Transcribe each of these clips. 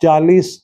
40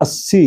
80,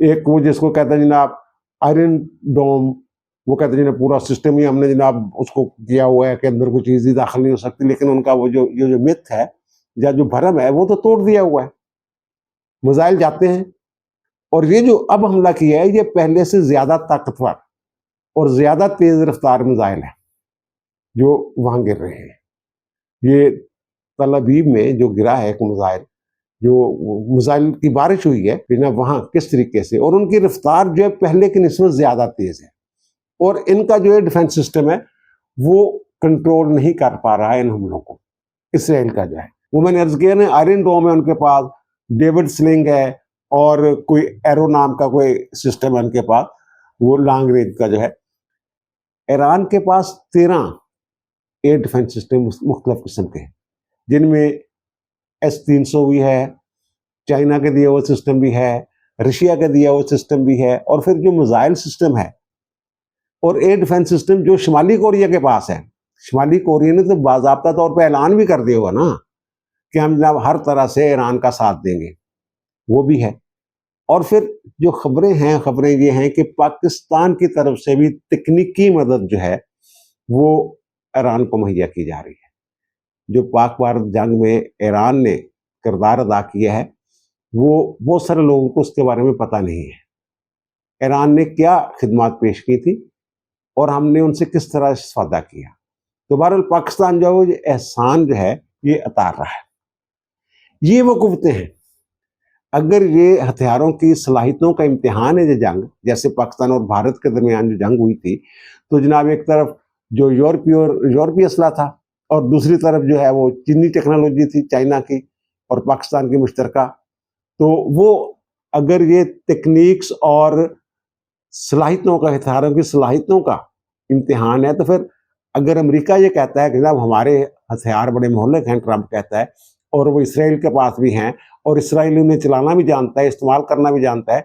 ایک وہ جس کو کہتے ہیں جناب آئرن ڈوم، وہ کہتے ہیں جناب پورا سسٹم ہی ہم نے جناب اس کو کیا ہوا ہے کہ اندر کوئی چیز ہی داخل نہیں ہو سکتی، لیکن ان کا وہ جو مت ہے یا جو بھرم ہے وہ تو توڑ دیا ہوا ہے. میزائل جاتے ہیں، اور یہ جو اب حملہ کیا ہے یہ پہلے سے زیادہ طاقتور اور زیادہ تیز رفتار میزائل ہے جو وہاں گر رہے ہیں. یہ تل ابیب میں جو گرا ہے ایک میزائل، جو میزائل کی بارش ہوئی ہے جناب وہاں کس طریقے سے، اور ان کی رفتار جو ہے پہلے کی نسبت زیادہ تیز ہے، اور ان کا جو ہے ڈیفنس سسٹم ہے وہ کنٹرول نہیں کر پا رہا ہے ان حملوں کو. اسرائیل کا جو ہے وہ میں نے عرض کیا نا، آئرن ڈوم ہے ان کے پاس، ڈیوڈ سلنگ ہے، اور کوئی ایرو نام کا کوئی سسٹم ہے ان کے پاس، وہ لانگ رینج کا جو ہے. ایران کے پاس 13 ایئر ڈیفنس سسٹم مختلف قسم کے ہیں، جن میں S-300 بھی ہے، چائنا کے دیا ہوا سسٹم بھی ہے، رشیا کا دیا ہوا سسٹم بھی ہے، اور پھر جو میزائل سسٹم ہے اور ایئر ڈیفنس سسٹم جو شمالی کوریا کے پاس ہے. شمالی کوریا نے تو باضابطہ طور پہ اعلان بھی کر دیا ہوا نا کہ ہم جناب ہر طرح سے ایران کا ساتھ دیں گے، وہ بھی ہے. اور پھر جو خبریں یہ ہیں کہ پاکستان کی طرف سے بھی تکنیکی مدد جو ہے وہ ایران کو مہیا کی جا رہی ہے. جو پاک بھارت جنگ میں ایران نے کردار ادا کیا ہے وہ بہت سارے لوگوں کو اس کے بارے میں پتہ نہیں ہے. ایران نے کیا خدمات پیش کی تھی اور ہم نے ان سے کس طرح استفادہ کیا. تو بہرحال پاکستان جو ہے احسان جو ہے یہ اتار رہا ہے. یہ وہ قوتیں ہیں، اگر یہ ہتھیاروں کی صلاحیتوں کا امتحان ہے یہ جنگ، جیسے پاکستان اور بھارت کے درمیان جو جنگ ہوئی تھی، تو جناب ایک طرف جو یورپی اسلحہ تھا، اور دوسری طرف جو ہے وہ چینی ٹیکنالوجی تھی، چائنا کی اور پاکستان کی مشترکہ. تو وہ اگر یہ تکنیکس اور صلاحیتوں کا، ہتھیاروں کی صلاحیتوں کا امتحان ہے، تو پھر اگر امریکہ یہ کہتا ہے کہ جناب ہمارے ہتھیار بڑے مہلک ہیں، ٹرمپ کہتا ہے، اور وہ اسرائیل کے پاس بھی ہیں اور اسرائیل انہیں چلانا بھی جانتا ہے، استعمال کرنا بھی جانتا ہے،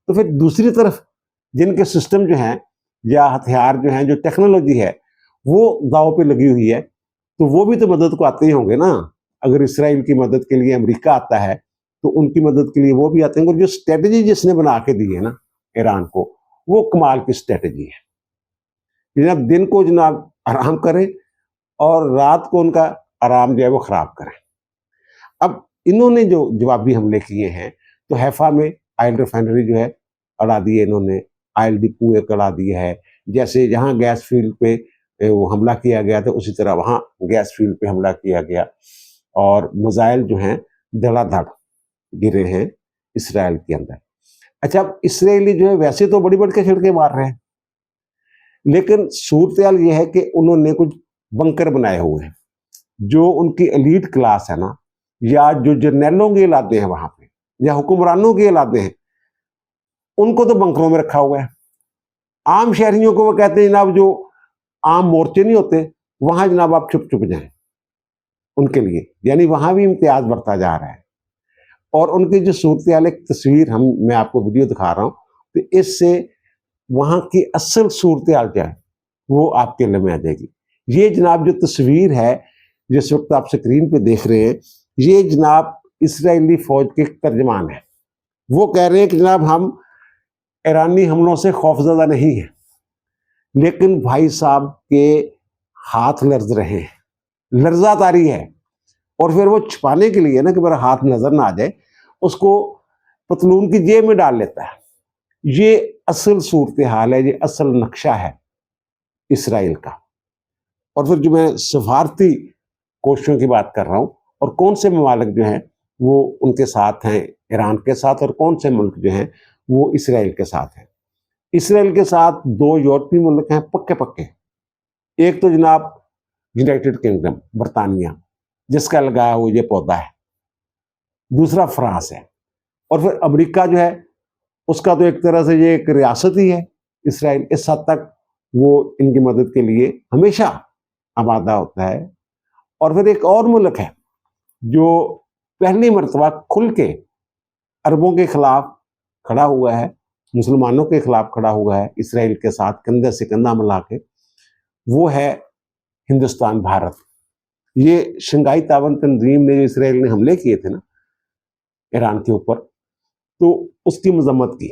تو پھر دوسری طرف جن کے سسٹم جو ہیں یا ہتھیار جو ہیں، جو ٹیکنالوجی ہے وہ داؤ پہ لگی ہوئی ہے، تو وہ بھی تو مدد کو آتے ہی ہوں گے نا. اگر اسرائیل کی مدد کے لیے امریکہ آتا ہے تو ان کی مدد کے لیے وہ بھی آتے ہیں. اور جو اسٹریٹجی جس نے بنا کے دی ہے نا ایران کو، وہ کمال کی اسٹریٹجی ہے. جناب دن کو جناب آرام کریں اور رات کو ان کا آرام جو ہے وہ خراب کریں. اب انہوں نے جو جوابی حملے کیے ہیں، تو حیفا میں آئل ریفائنری جو ہے اڑا دیے انہوں نے، آئل ڈپو ایک اڑا دیا ہے. جیسے جہاں گیس فیلڈ پہ وہ حملہ کیا گیا تھا، اسی طرح وہاں گیس فیلڈ پہ حملہ کیا گیا، اور میزائل جو ہیں دھڑا دھڑ گرے ہیں اسرائیل کے اندر. اچھا، اب اسرائیلی جو ہے ویسے تو بڑی بڑھ کے چھڑکے مار رہے ہیں، لیکن صورتحال یہ ہے کہ انہوں نے کچھ بنکر بنائے ہوئے ہیں. جو ان کی ایلیٹ کلاس ہے نا، یا جو جرنیلوں کے علاقے ہیں وہاں پہ، یا حکمرانوں کے علاقے ہیں، ان کو تو بنکروں میں رکھا ہوا ہے. عام شہریوں کو وہ کہتے ہیں جناب جو عام مورچے نہیں ہوتے وہاں جناب آپ چھپ چھپ جائیں ان کے لیے، یعنی وہاں بھی امتیاز برتا جا رہا ہے. اور ان کی جو صورتحال ایک تصویر میں آپ کو ویڈیو دکھا رہا ہوں، تو اس سے وہاں کی اصل صورتحال کیا ہے وہ آپ کے علم میں آ جائے گی. یہ جناب جو تصویر ہے جس وقت آپ سکرین پہ دیکھ رہے ہیں، یہ جناب اسرائیلی فوج کے ترجمان ہیں. وہ کہہ رہے ہیں کہ جناب ہم ایرانی حملوں سے خوفزدہ نہیں ہیں، لیکن بھائی صاحب کے ہاتھ لرز رہے ہیں، لرزہ طاری ہے. اور پھر وہ چھپانے کے لیے نا کہ میرا ہاتھ نظر نہ آ جائے، اس کو پتلون کی جیب میں ڈال لیتا ہے. یہ اصل صورتحال ہے، یہ اصل نقشہ ہے اسرائیل کا. اور پھر جو میں سفارتی کوششوں کی بات کر رہا ہوں، اور کون سے ممالک جو ہیں وہ ان کے ساتھ ہیں ایران کے ساتھ، اور کون سے ملک جو ہیں وہ اسرائیل کے ساتھ ہیں. اسرائیل کے ساتھ 2 یورپی ملک ہیں پکے. ایک تو جناب یونائٹڈ کنگڈم، برطانیہ، جس کا لگایا وہ یہ پودا ہے. دوسرا فرانس ہے. اور پھر امریکہ جو ہے اس کا تو ایک طرح سے یہ ایک ریاست ہی ہے اسرائیل. اس حد تک وہ ان کی مدد کے لیے ہمیشہ آمادہ ہوتا ہے. اور پھر ایک اور ملک ہے جو پہلی مرتبہ کھل کے عربوں کے خلاف کھڑا ہوا ہے، مسلمانوں کے خلاف کھڑا ہوا ہے اسرائیل کے ساتھ کندھے سے کندھا ملا کے، وہ ہے ہندوستان، بھارت. یہ شنگھائی تعاون تنظیم نے جو اسرائیل نے حملے کیے تھے نا ایران کے اوپر، تو اس کی مذمت کی.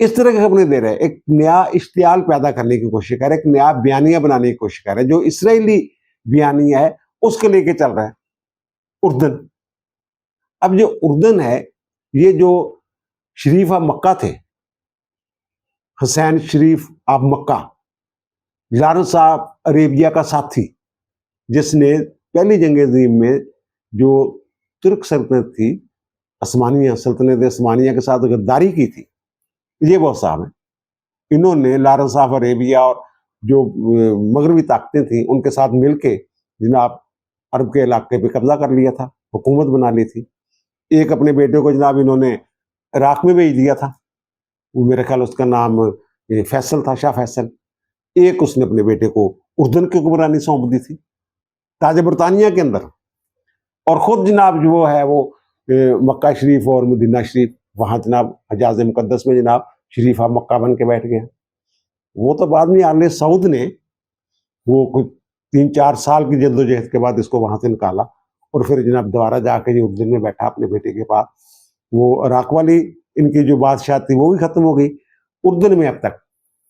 اس طرح کے خبریں دے رہے ہیں، ایک نیا اشتعال پیدا کرنے کی کوشش کر رہے ہیں، ایک نیا بیانیہ بنانے کی کوشش کر رہے ہیں، جو اسرائیلی بیانیہ ہے اس کو لے کے چل رہا ہے اردن۔ اب جو اردن ہے، یہ جو شریف آف مکہ تھے، Hussein Sharif of Mecca, Lawrence of Arabia کا ساتھی، جس نے پہلی جنگ عظیم میں جو ترک سلطنت تھی، عثمانیہ سلطنت عثمانیہ کے ساتھ غداری کی تھی، یہ وہ صاحب ہیں۔ انہوں نے لارنس آف عربیہ اور جو مغربی طاقتیں تھیں ان کے ساتھ مل کے جناب عرب کے علاقے پہ قبضہ کر لیا تھا، حکومت بنا لی تھی۔ ایک اپنے بیٹے کو جناب انہوں نے عراق میں بھیج دیا تھا، وہ میرے خیال اس کا نام فیصل تھا، شاہ فیصل۔ ایک اس نے اپنے بیٹے کو اردن کی حکمرانی سونپ دی تھی، تاج برطانیہ کے اندر، اور خود جناب جو وہ ہے وہ مکہ شریف اور مدینہ شریف، وہاں جناب حجاز مقدس میں جناب شریف آف مکہ بن کے بیٹھ گیا۔ وہ تو بعد میں آل سعود نے وہ کچھ 3-4 سال کی جدوجہد کے بعد اس کو وہاں سے نکالا، اور پھر جناب دوبارہ جا کے یہ اردن میں بیٹھا اپنے بیٹے کے پاس۔ وہ عراق والی ان کی جو بادشاہ تھی وہ بھی ختم ہو گئی، اردن میں اب تک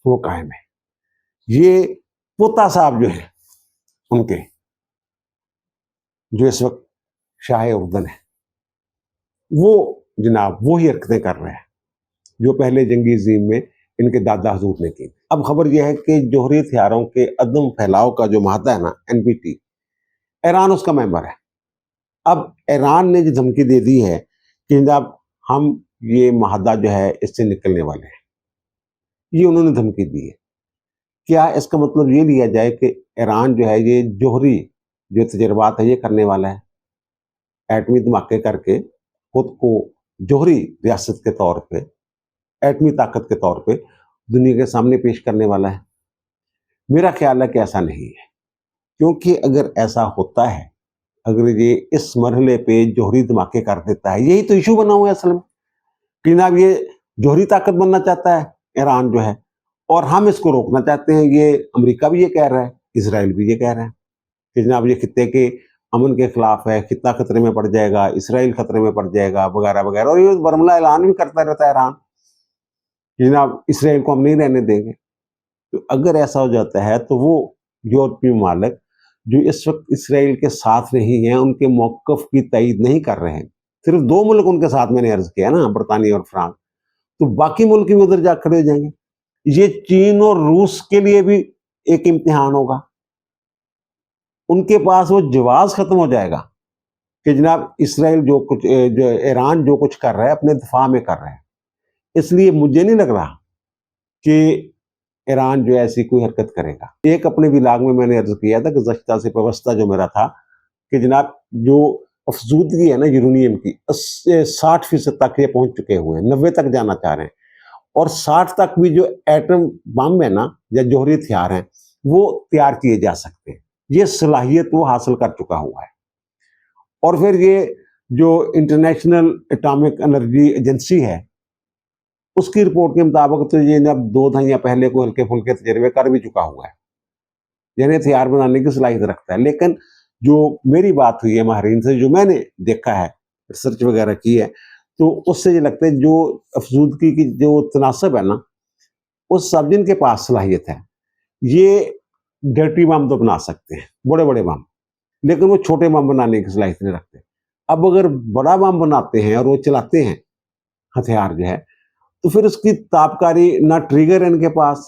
وہ قائم ہے۔ یہ پوتا صاحب جو ہیں ان کے، جو اس وقت شاہ اردن ہے، وہ جناب وہی حرکتیں کر رہے ہیں جو پہلے جنگی عظیم میں ان کے دادا حضور نے کی۔ اب خبر یہ ہے کہ جوہری ہتھیاروں کے عدم پھیلاؤ کا جو معاہدہ ہے نا، NPT، ایران اس کا ممبر ہے۔ اب ایران نے جو دھمکی دے دی ہے کہ جناب ہم یہ معاہدہ جو ہے اس سے نکلنے والے ہیں، یہ انہوں نے دھمکی دی ہے۔ کیا اس کا مطلب یہ لیا جائے کہ ایران جو ہے یہ جوہری جو تجربات ہے یہ کرنے والا ہے، ایٹمی دھماکے کر کے خود کو جوہری ریاست کے طور پہ، ایٹمی طاقت کے طور پہ دنیا کے سامنے پیش کرنے والا ہے؟ میرا خیال ہے کہ ایسا نہیں ہے، کیونکہ اگر ایسا ہوتا ہے، اگر یہ اس مرحلے پہ جوہری دھماکے کر دیتا ہے، یہی تو ایشو بنا ہوا ہے اصل میں کہ جناب یہ جوہری طاقت بننا چاہتا ہے ایران جو ہے، اور ہم اس کو روکنا چاہتے ہیں۔ یہ امریکہ بھی یہ کہہ رہا ہے، اسرائیل بھی یہ کہہ رہا ہے کہ جناب یہ خطے کے امن کے خلاف ہے، خطہ خطرے میں پڑ جائے گا، اسرائیل خطرے میں پڑ جائے گا، وغیرہ وغیرہ، اور یہ برملا اعلان بھی کرتا رہتا ہے ایران کہ جناب اسرائیل کو ہم نہیں رہنے دیں گے۔ تو اگر ایسا ہو جاتا ہے تو وہ یورپی ممالک جو اس وقت اسرائیل کے ساتھ نہیں ہیں، ان کے موقف کی تائید نہیں کر رہے ہیں، صرف 2 ملک ان کے ساتھ میں نے عرض کیا نا، برطانیہ اور فرانس، تو باقی ملک بھی ادھر جا کھڑے ہو جائیں گے۔ یہ چین اور روس کے لیے بھی ایک امتحان ہوگا، ان کے پاس وہ جواز ختم ہو جائے گا کہ جناب اسرائیل جو ایران جو کچھ کر رہا ہے اپنے دفاع میں کر رہا ہے۔ اس لیے مجھے نہیں لگ رہا کہ ایران جو ایسی کوئی حرکت کرے گا۔ ایک اپنے ولاگ میں نے عرض کیا تھا کہ گزشتہ سے پیوستہ جو میرا تھا کہ جناب جو افزودگی ہے نا یورینیم کی، 60% تک یہ پہنچ چکے ہوئے ہیں، 90 تک جانا چاہ رہے ہیں، اور 60 تک بھی جو ایٹم بم ہے نا یا جوہری ہتھیار ہیں وہ تیار کیے جا سکتے ہیں۔ یہ صلاحیت وہ حاصل کر چکا ہوا ہے۔ اور پھر یہ جو انٹرنیشنل اٹامک انرجی ایجنسی ہے، اس کی رپورٹ کے مطابق تو یہ اب 2 دہائیاں پہلے کو ہلکے پھلکے تجربے کر بھی چکا ہوا ہے، یعنی ہتھیار بنانے کی صلاحیت رکھتا ہے۔ لیکن جو میری بات ہوئی ہے ماہرین سے، جو میں نے دیکھا ہے، ریسرچ وغیرہ کی ہے، تو اس سے یہ لگتا ہے جو افزودگی کی جو تناسب ہے نا، اس سب جن کے پاس صلاحیت ہے، یہ ڈرٹی بم تو بنا سکتے ہیں، بڑے بڑے بم، لیکن وہ چھوٹے بم بنانے کی صلاحیت نہیں رکھتے۔ اب اگر بڑا بم بناتے ہیں اور وہ چلاتے ہیں ہتھیار جو ہے، تو پھر اس کی تابکاری نہ ٹریگر ان کے پاس،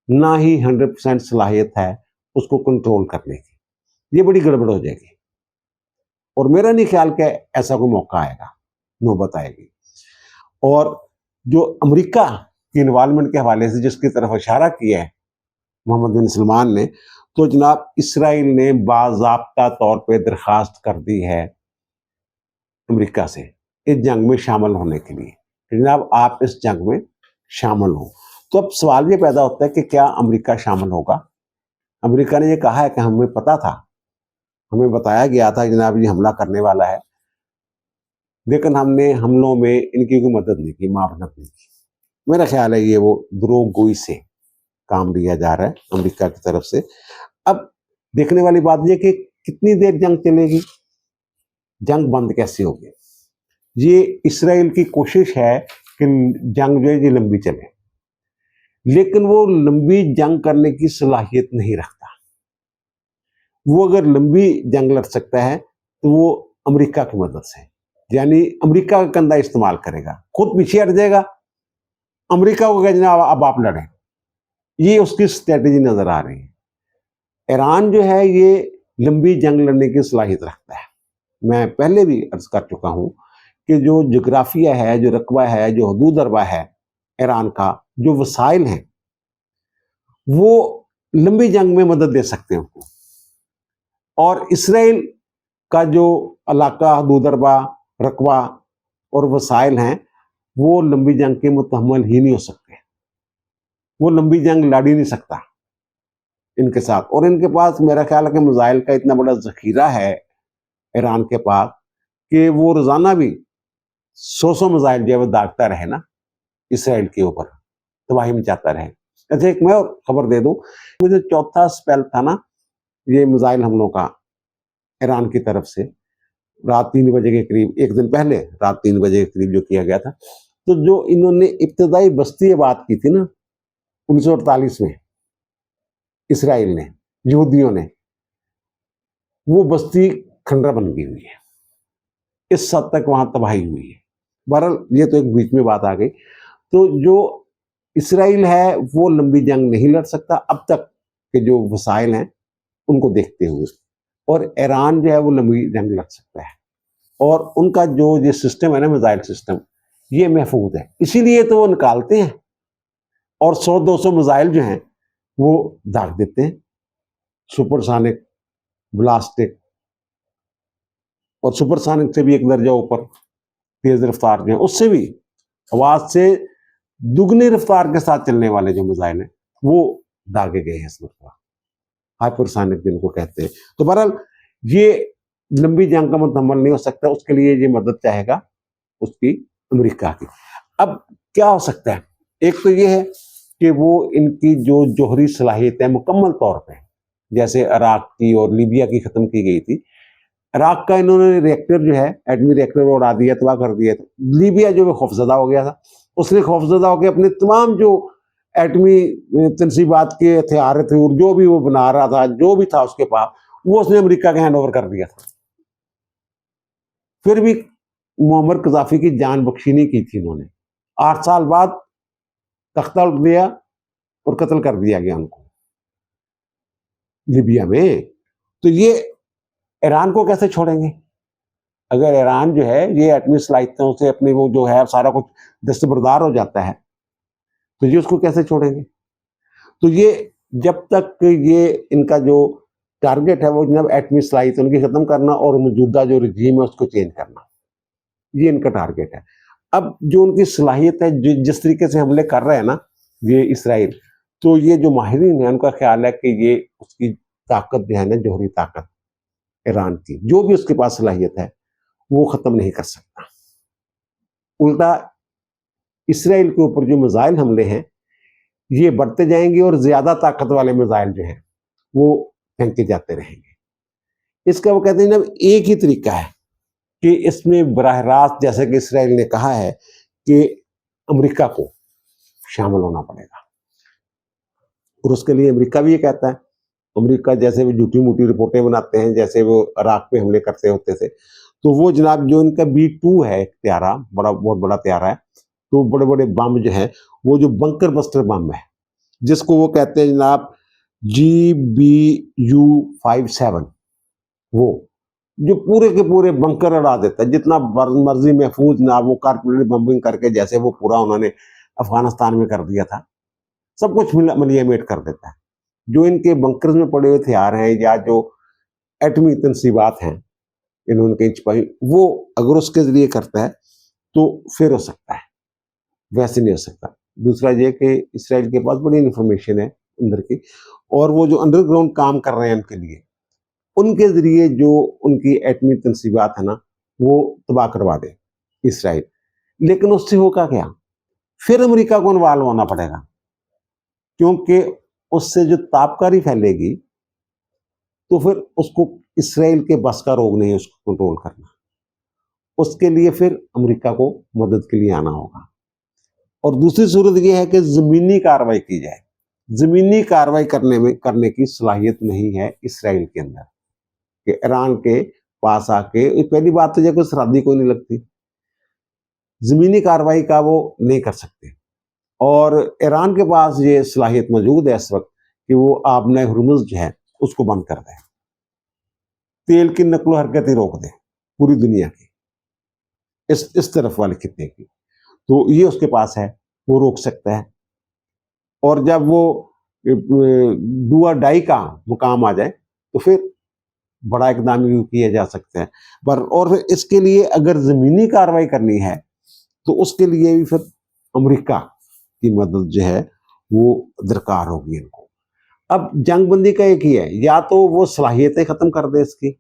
نہ ہی 100% صلاحیت ہے اس کو کنٹرول کرنے کی۔ یہ بڑی گڑبڑ ہو جائے گی، اور میرا نہیں خیال کہ ایسا کوئی موقع آئے گا، نوبت آئے گی۔ اور جو امریکہ کی انوالومنٹ کے حوالے سے جس کی طرف اشارہ کیا ہے محمد بن سلمان نے، تو جناب اسرائیل نے باضابطہ طور پہ درخواست کر دی ہے امریکہ سے اس جنگ میں شامل ہونے کے لیے کہ جناب آپ اس جنگ میں شامل ہوں۔ تو اب سوال یہ پیدا ہوتا ہے کہ کیا امریکہ شامل ہوگا؟ امریکہ نے یہ کہا ہے کہ ہمیں پتا تھا، ہمیں بتایا گیا تھا جناب یہ حملہ کرنے والا ہے، لیکن ہم نے حملوں میں ان کی کوئی مدد نہیں کی، معاونت نہیں کی۔ میرا خیال ہے یہ وہ دروغ گوئی سے کام لیا جا رہا ہے امریکہ کی طرف سے۔ اب دیکھنے والی بات یہ کہ کتنی دیر جنگ چلے گی، جنگ بند کیسے ہوگی۔ یہ اسرائیل کی کوشش ہے کہ جنگ جو ہے یہ لمبی چلے، لیکن وہ لمبی جنگ کرنے کی صلاحیت نہیں رکھتا. وہ اگر لمبی جنگ لڑ سکتا ہے تو وہ امریکہ کی مدد سے، یعنی امریکہ کا کندھا استعمال کرے گا، خود پیچھے ہٹ جائے گا، امریکہ کو کہ جناب اب آپ لڑیں. یہ اس کی اسٹریٹجی نظر آ رہی ہے. ایران جو ہے یہ لمبی جنگ لڑنے کی صلاحیت رکھتا ہے. میں پہلے بھی عرض کر چکا ہوں کہ جو جغرافیہ ہے، جو رقبہ ہے، جو حدود اربہ ہے ایران کا، جو وسائل ہیں، وہ لمبی جنگ میں مدد دے سکتے ہیں ان کو. اور اسرائیل کا جو علاقہ، حدود اربہ، رقبہ اور وسائل ہیں، وہ لمبی جنگ کے متحمل ہی نہیں ہو سکتے. وہ لمبی جنگ لڑ ہی نہیں سکتا ان کے ساتھ. اور ان کے پاس میرا خیال ہے کہ میزائل کا اتنا بڑا ذخیرہ ہے ایران کے پاس کہ وہ روزانہ بھی 100 میزائل جو ہے وہ داغتا رہے نا اسرائیل کے اوپر، تباہی مچاتا رہے. اچھا ایک میں اور خبر دے دوں، مجھے چوتھا اسپیل تھا نا یہ میزائل حملوں کا ایران کی طرف سے، رات 3 بجے کے قریب، ایک دن پہلے رات 3 بجے کے قریب جو کیا گیا تھا. تو جو انہوں نے ابتدائی بستی آباد کی تھی نا 1948 میں اسرائیل نے، یہودیوں نے، وہ بستی کھنڈر بن گئی ہوئی ہے. اس حد تک وہاں تباہی ہوئی ہے. بہرحال یہ تو ایک بیچ میں بات آ گئی. تو جو اسرائیل ہے وہ لمبی جنگ نہیں لڑ سکتا اب تک کہ جو وسائل ہیں ان کو دیکھتے ہوئے، اور ایران جو ہے وہ لمبی جنگ لڑ سکتا ہے. اور ان کا جو یہ سسٹم ہے نا میزائل سسٹم، یہ محفوظ ہے، اسی لیے تو وہ نکالتے ہیں اور 100-200 میزائل جو ہیں وہ داغ دیتے ہیں، سپر سانک، بلاسٹک، اور سپر سانک سے بھی ایک درجہ اوپر تیز رفتار جو ہے، اس سے بھی آواز سے دگنی رفتار کے ساتھ چلنے والے جو میزائل ہیں وہ داغے گئے ہیں اس مرتبہ، ہائپر سانک جن کو کہتے ہیں. تو بہرحال یہ لمبی جنگ کا متحمل نہیں ہو سکتا، اس کے لیے یہ مدد چاہے گا اس کی امریکہ کی. اب کیا ہو سکتا ہے؟ ایک تو یہ ہے کہ وہ ان کی جو جوہری صلاحیت ہے مکمل طور پہ، جیسے عراق کی اور لیبیا کی ختم کی گئی تھی. عراق کا انہوں نے ریئیکٹر جو ہے ایٹمی ریئیکٹر وہ اڑا دیا، تباہ کر دیا تھا. لیبیا جو خوفزدہ ہو گیا تھا، اس نے خوفزدہ ہو کے اپنے تمام جو ایٹمی تنصیبات کے ہتھیار تھے اور جو بھی وہ بنا رہا تھا، جو بھی تھا اس کے پاس، وہ اس نے امریکہ کے ہینڈ اوور کر دیا تھا. پھر بھی معمر قذافی کی جان بخشی نہیں کی تھی انہوں نے. 8 سال بعد تختہ الٹ دیا اور قتل کر دیا گیا ان کو لیبیا میں. تو یہ ایران کو کیسے چھوڑیں گے؟ اگر ایران جو ہے یہ ایٹمی صلاحیتوں سے اپنی وہ جو ہے سارا کچھ دستبردار ہو جاتا ہے تو یہ اس کو کیسے چھوڑیں گے؟ تو یہ جب تک یہ ان کا جو ٹارگٹ ہے وہ جناب ایٹمی صلاحیت ان کی ختم کرنا اور موجودہ جو رجیم ہے اس کو چینج کرنا، یہ ان کا ٹارگٹ ہے. اب جو ان کی صلاحیت ہے، جس طریقے سے حملے کر رہے ہیں نا یہ اسرائیل، تو یہ جو ماہرین ہیں ان کا خیال ہے کہ یہ اس کی طاقت جو ہے نا، جوہری طاقت ایران کی، جو بھی اس کے پاس صلاحیت ہے وہ ختم نہیں کر سکتا. الٹا اسرائیل کے اوپر جو میزائل حملے ہیں یہ بڑھتے جائیں گے اور زیادہ طاقت والے میزائل جو ہیں وہ پھینکے جاتے رہیں گے. اس کا وہ کہتے ہیں نا ایک ہی طریقہ ہے کہ اس میں براہ راست، جیسے کہ اسرائیل نے کہا ہے کہ امریکہ کو شامل ہونا پڑے گا، اور اس کے لیے امریکہ بھی یہ کہتا ہے. امریکہ جیسے وہ جھوٹی موٹی رپورٹیں بناتے ہیں، جیسے وہ عراق پہ حملے کرتے ہوتے تھے، تو وہ جناب جو ان کا B-2 ہے طیارہ، بہت بڑا طیارہ ہے، تو بڑے بڑے بم جو ہیں وہ جو بنکر بسٹر بم ہے جس کو وہ کہتے ہیں جناب GBU-57، وہ جو پورے کے پورے بنکر اڑا دیتا ہے، جتنا مرضی محفوظ جناب وہ کارپوریٹ بمبنگ کر کے، جیسے وہ پورا انہوں نے افغانستان میں کر دیا تھا، سب کچھ ملیا میٹ کر دیتا ہے. جو ان کے بنکرز میں پڑے ہوئے ہتھیار ہیں یا جو ایٹمی تنصیبات ہیں انہوں نے چھپائی، وہ اگر اس کے ذریعے کرتا ہے تو پھر ہو سکتا ہے، ویسے نہیں ہو سکتا. دوسرا یہ کہ اسرائیل کے پاس بڑی انفارمیشن ہے اندر کی، اور وہ جو انڈر گراؤنڈ کام کر رہے ہیں ان کے لیے، ان کے ذریعے جو ان کی ایٹمی تنصیبات ہیں نا وہ تباہ کروا دے اسرائیل. لیکن اس سے ہوگا کیا؟ پھر امریکہ کو انوالو ہونا پڑے گا، کیونکہ اس سے جو تابکاری پھیلے گی تو پھر اس کو اسرائیل کے بس کا روگ نہیں ہے اس کو کنٹرول کرنا. اس کے لیے پھر امریکہ کو مدد کے لیے آنا ہوگا. اور دوسری صورت یہ ہے کہ زمینی کارروائی کی جائے. زمینی کارروائی کرنے کی صلاحیت نہیں ہے اسرائیل کے اندر کہ ایران کے پاس آ کے. پہلی بات تو یہ کوئی سرحدی کوئی نہیں لگتی, زمینی کارروائی کا وہ نہیں کر سکتے. اور ایران کے پاس یہ صلاحیت موجود ہے اس وقت کہ وہ آبنۂ ہرمز جو ہے اس کو بند کر دیں, تیل کی نقل و حرکت ہی روک دیں پوری دنیا کی, اس طرف والے خطے کی. تو یہ اس کے پاس ہے, وہ روک سکتا ہے. اور جب وہ ڈو اور ڈائی کا مقام آ جائے تو پھر بڑا اقدام کیا جا سکتا ہے. اور پھر اس کے لیے اگر زمینی کارروائی کرنی ہے تو اس کے لیے بھی پھر امریکہ کی مدد جو ہے وہ درکار ہوگی ان کو. اب جنگ بندی کا ایک ہی ہے, یا تو وہ صلاحیتیں ختم کر دے اس کی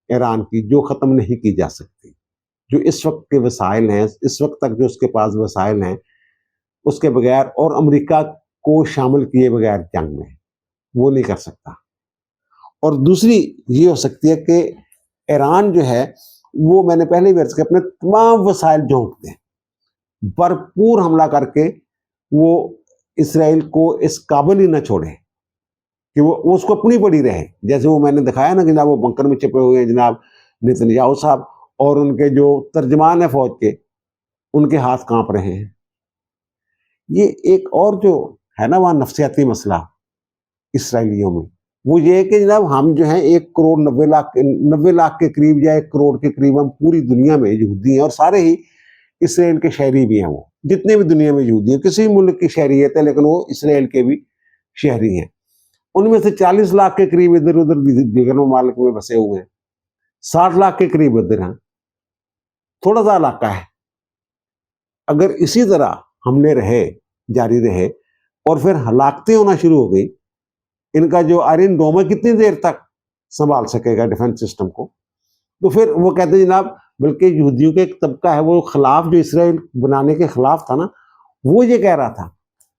ایران کی جو ختم نہیں کی جا سکتی, جو اس وقت کے وسائل ہیں, اس وقت تک جو اس کے پاس وسائل ہیں اس کے بغیر, اور امریکہ کو شامل کیے بغیر جنگ میں وہ نہیں کر سکتا. اور دوسری یہ ہو سکتی ہے کہ ایران جو ہے وہ, میں نے پہلے بھی عرض کیا, اپنے تمام وسائل جھونک دیں, بھرپور حملہ کر کے وہ اسرائیل کو اس قابل ہی نہ چھوڑے کہ وہ اس کو اپنی پڑی رہے. جیسے وہ میں نے دکھایا نا جناب, وہ بنکر میں چھپے ہوئے ہیں جناب نتنیاہو صاحب, اور ان کے جو ترجمان ہیں فوج کے, ان کے ہاتھ کانپ رہے ہیں. یہ ایک اور جو ہے نا وہاں نفسیاتی مسئلہ اسرائیلیوں میں, وہ یہ ہے کہ جناب ہم جو ہیں 1.90 لاکھ کے قریب یا 1 کروڑ کے قریب ہم پوری دنیا میں یہودی ہیں, اور سارے ہی اسرائیل کے شہری بھی ہیں. وہ جتنے بھی دنیا میں یہودی ہیں, کسی ملک کی شہریت ہے لیکن وہ اسرائیل کے بھی شہری ہیں. ان میں سے 40 لاکھ کے قریب ادھر ادھر دیگر ممالک میں بسے ہوئے ہیں, 60 لاکھ کے قریب ادھر ہیں. تھوڑا سا علاقہ ہے. اگر اسی طرح حملے جاری رہے اور پھر ہلاکتیں ہونا شروع ہو گئی, ان کا جو آئرن ڈوم ہے کتنی دیر تک سنبھال سکے گا ڈیفنس سسٹم کو؟ تو پھر وہ کہتے ہیں جناب, بلکہ یہودیوں کے ایک طبقہ ہے وہ خلاف, جو اسرائیل بنانے کے خلاف تھا نا, وہ یہ کہہ رہا تھا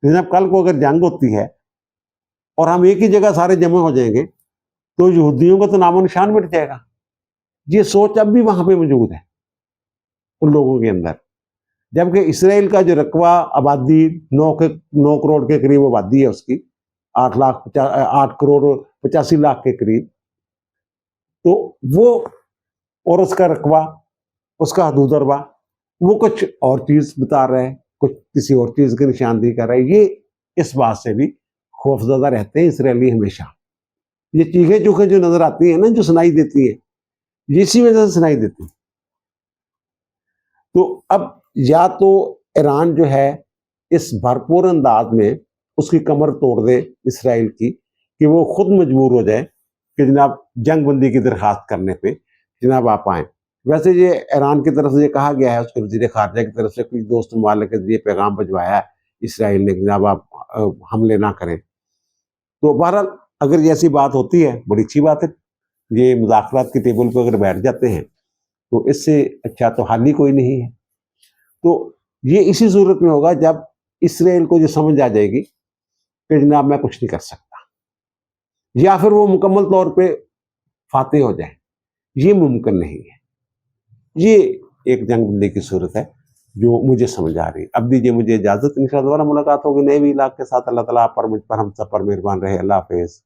جناب کل کو اگر جنگ ہوتی ہے اور ہم ایک ہی جگہ سارے جمع ہو جائیں گے تو یہودیوں کا تو نام و نشان مٹ جائے گا. یہ سوچ اب بھی وہاں پہ موجود ہے ان لوگوں کے اندر, جبکہ اسرائیل کا جو رقبہ آبادی 9 کروڑ کے قریب آبادی ہے اس کی, 8 کروڑ 85 لاکھ کے قریب, تو وہ اور اس کا رقبہ, اس کا حدود اربہ, وہ کچھ اور چیز بتا رہا ہے, کچھ کسی اور چیز کی نشاندہی کر رہا ہے. یہ اس بات سے بھی خوف زدہ رہتے ہیں اسرائیلی ہمیشہ. یہ چیخیں چوخیں جو نظر آتی ہیں نا, جو سنائی دیتی ہیں, یہ اسی وجہ سے سنائی دیتی ہیں. تو اب یا تو ایران جو ہے اس بھرپور انداز میں اس کی کمر توڑ دے اسرائیل کی, کہ وہ خود مجبور ہو جائے کہ جناب جنگ بندی کی درخواست کرنے پہ جناب آپ آئیں. ویسے یہ ایران کی طرف سے یہ کہا گیا ہے, اس کے وزیر خارجہ کی طرف سے کچھ دوست ممالک کے ذریعے پیغام بھجوایا ہے اسرائیل نے کہ جناب آپ حملے نہ کریں. تو بہرحال اگر یہ ایسی بات ہوتی ہے بڑی اچھی بات ہے, یہ مذاکرات کی ٹیبل پہ اگر بیٹھ جاتے ہیں تو اس سے اچھا تو حال ہی کوئی نہیں ہے. تو یہ اسی صورت میں ہوگا جب اسرائیل کو یہ سمجھ آ جائے گی کہ جناب میں کچھ نہیں کر سکتا, یا پھر وہ مکمل طور پہ فاتح ہو جائے. یہ ممکن نہیں ہے. یہ ایک جنگ بندی کی صورت ہے جو مجھے سمجھ آ رہی ہے. اب دیجیے مجھے اجازت, انشاءاللہ دوبارہ ملاقات ہوگی نئے بھی علاقے کے ساتھ. اللہ تعالیٰ آپ پر, مجھ پر, ہم سب پر مہربان رہے. اللہ حافظ.